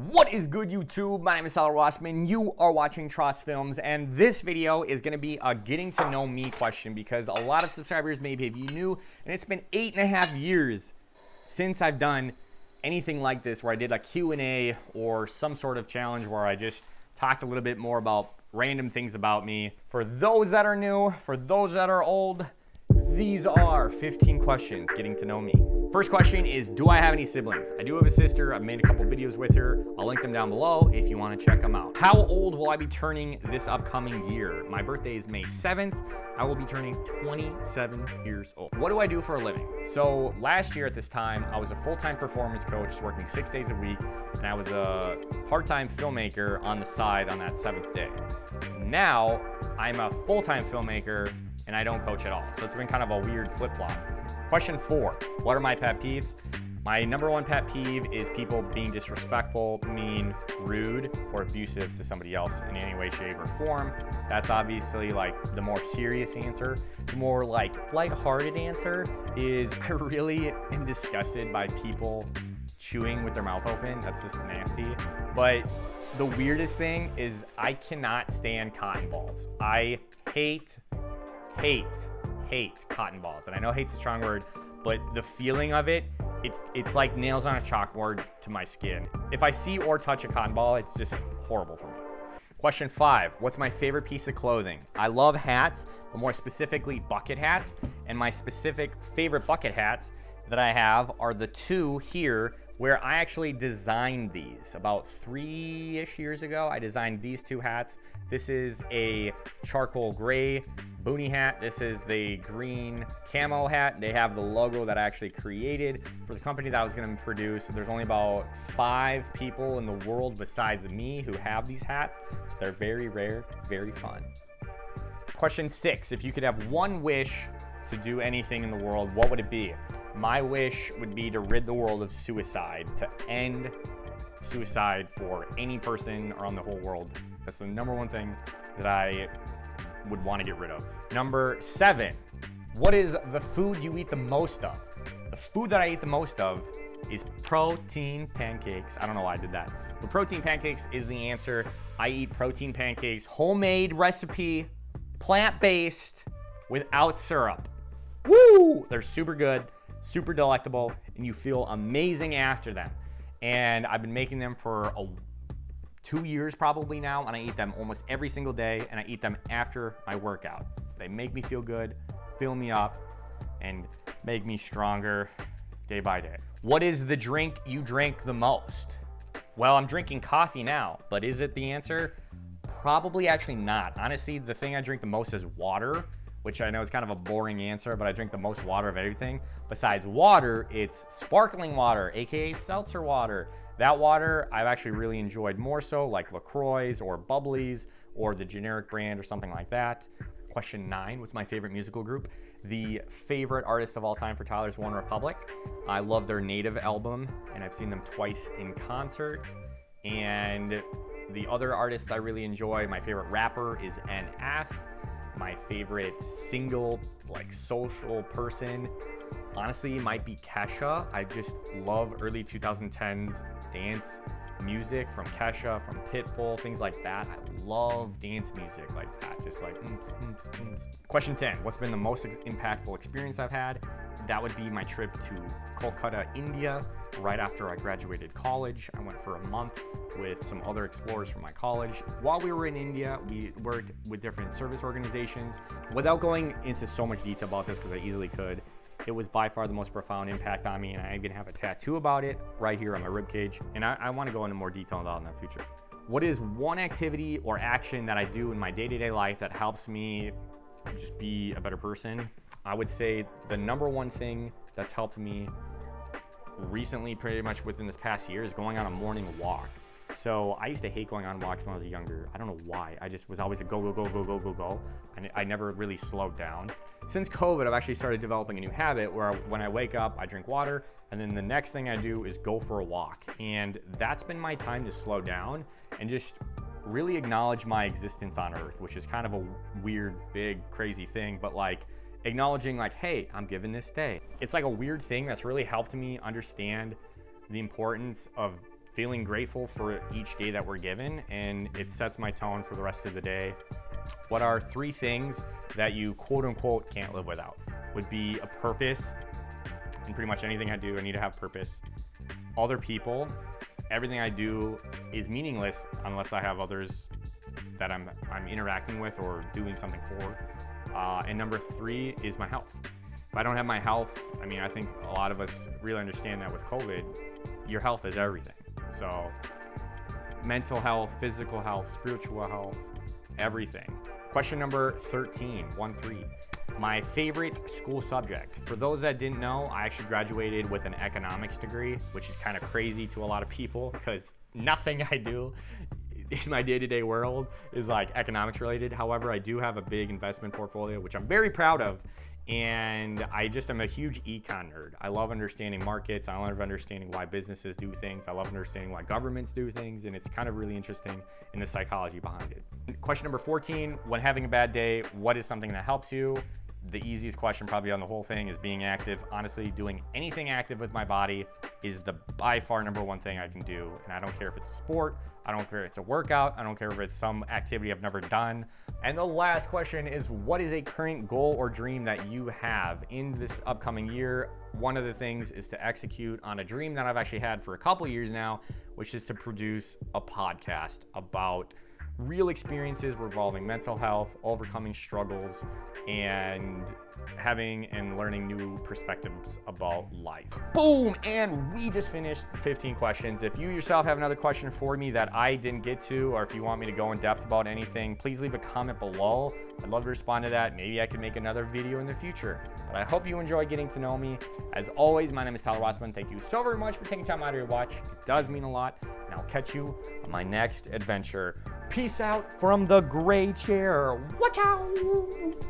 What is good, YouTube? My name is Tyler Rossman. You are watching Tross Films, and this video is going to be a getting to know me question because a lot of subscribers may be new, and it's been 8.5 years since I've done anything like this where I did a Q&A or some sort of challenge where I just talked a little bit more about random things about me. For those that are new, for those that are old, these are 15 questions getting to know me. First question is, do I have any siblings? I do have a sister. I've made a couple videos with her. I'll link them down below if you want to check them out. How old will I be turning this upcoming year? My birthday is May 7th. I will be turning 27 years old. What do I do for a living? So last year at this time, I was a full-time performance coach working 6 days a week, and I was a part-time filmmaker on the side on that 7th day. Now, I'm a full-time filmmaker and I don't coach at all. So it's been kind of a weird flip-flop. Question 4, what are my pet peeves? My number one pet peeve is people being disrespectful, mean, rude, or abusive to somebody else in any way, shape, or form. That's obviously like the more serious answer. The more like lighthearted answer is I really am disgusted by people chewing with their mouth open. That's just nasty. But the weirdest thing is I cannot stand cotton balls. I hate cotton balls. And I know hate's a strong word, but the feeling of it's like nails on a chalkboard to my skin. If I see or touch a cotton ball, it's just horrible for me. Question 5, what's my favorite piece of clothing? I love hats, but more specifically bucket hats. And my specific favorite bucket hats that I have are the two here where I actually designed these. About 3-ish years ago, I designed these two hats. This is a charcoal gray boonie hat. This is the green camo hat. They have the logo that I actually created for the company that I was gonna produce. So there's only about 5 people in the world besides me who have these hats. So they're very rare, very fun. Question 6, if you could have one wish to do anything in the world, what would it be? My wish would be to rid the world of suicide, to end suicide for any person around the whole world. That's the number one thing that I would want to get rid of. Number 7, what is the food you eat the most of? The food that I eat the most of is protein pancakes. I don't know why I did that, but protein pancakes is the answer. I eat protein pancakes, homemade recipe, plant-based, without syrup. Woo! They're super good, super delectable, and you feel amazing after them. And I've been making them for 2 years probably now, and I eat them almost every single day, and I eat them after my workout. They make me feel good, fill me up, and make me stronger day by day. What is the drink you drink the most? Well, I'm drinking coffee now, but is it the answer? Probably actually not. Honestly, the thing I drink the most is water, which I know is kind of a boring answer, but I drink the most water of everything. Besides water, it's sparkling water, AKA seltzer water. That water I've actually really enjoyed more so, like LaCroix or Bubblies or the generic brand or something like that. Question 9, what's my favorite musical group? The favorite artist of all time for Tyler is OneRepublic. I love their Native album, and I've seen them twice in concert. And the other artists I really enjoy, my favorite rapper is NF. My favorite single, like social person, honestly, might be Kesha. I just love early 2010s dance music from Kesha, from Pitbull, things like that. I love dance music like that, just like Question 10, what's been the most impactful experience I've had? That would be my trip to Kolkata, India, right after I graduated college. I went for a month with some other explorers from my college. While we were in India, we worked with different service organizations. Without going into so much detail about this, because I easily could, it was by far the most profound impact on me, and I even have a tattoo about it right here on my ribcage, and I want to go into more detail about it in the future. What is one activity or action that I do in my day-to-day life that helps me just be a better person? I would say the number one thing that's helped me recently, pretty much within this past year, is going on a morning walk. So I used to hate going on walks when I was younger. I don't know why. I just was always a go, go, go, go, go, go, go. And I never really slowed down. Since COVID, I've actually started developing a new habit where when I wake up, I drink water, and then the next thing I do is go for a walk. And that's been my time to slow down and just really acknowledge my existence on Earth, which is kind of a weird, big, crazy thing, but like acknowledging like, hey, I'm given this day. It's like a weird thing that's really helped me understand the importance of feeling grateful for each day that we're given, and it sets my tone for the rest of the day. What are 3 things that you quote unquote can't live without? Would be a purpose. In pretty much anything I do, I need to have purpose. Other people. Everything I do is meaningless unless I have others that I'm interacting with or doing something for. And number 3 is my health. If I don't have my health, I mean, I think a lot of us really understand that with COVID, your health is everything. So mental health, physical health, spiritual health, everything. Question number 13, 1-3. My favorite school subject. For those that didn't know, I actually graduated with an economics degree, which is kind of crazy to a lot of people because nothing I do in my day-to-day world is like economics related. However, I do have a big investment portfolio, which I'm very proud of. And I just am a huge econ nerd. I love understanding markets. I love understanding why businesses do things. I love understanding why governments do things. And it's kind of really interesting in the psychology behind it. Question number 14, when having a bad day, what is something that helps you? The easiest question probably on the whole thing is being active. Honestly, doing anything active with my body is the by far number 1 thing I can do. And I don't care if it's a sport, I don't care if it's a workout, I don't care if it's some activity I've never done. And the last question is, what is a current goal or dream that you have in this upcoming year? One of the things is to execute on a dream that I've actually had for a couple years now, which is to produce a podcast about real experiences revolving mental health, overcoming struggles, and having and learning new perspectives about life. Boom! And we just finished 15 questions. If you yourself have another question for me that I didn't get to, or if you want me to go in depth about anything, please leave a comment below. I'd love to respond to that. Maybe I can make another video in the future. But I hope you enjoy getting to know me. As always, my name is Tyler Rossman. Thank you so very much for taking time out of your watch. It does mean a lot. And I'll catch you on my next adventure. Peace out from the gray chair. Watch out!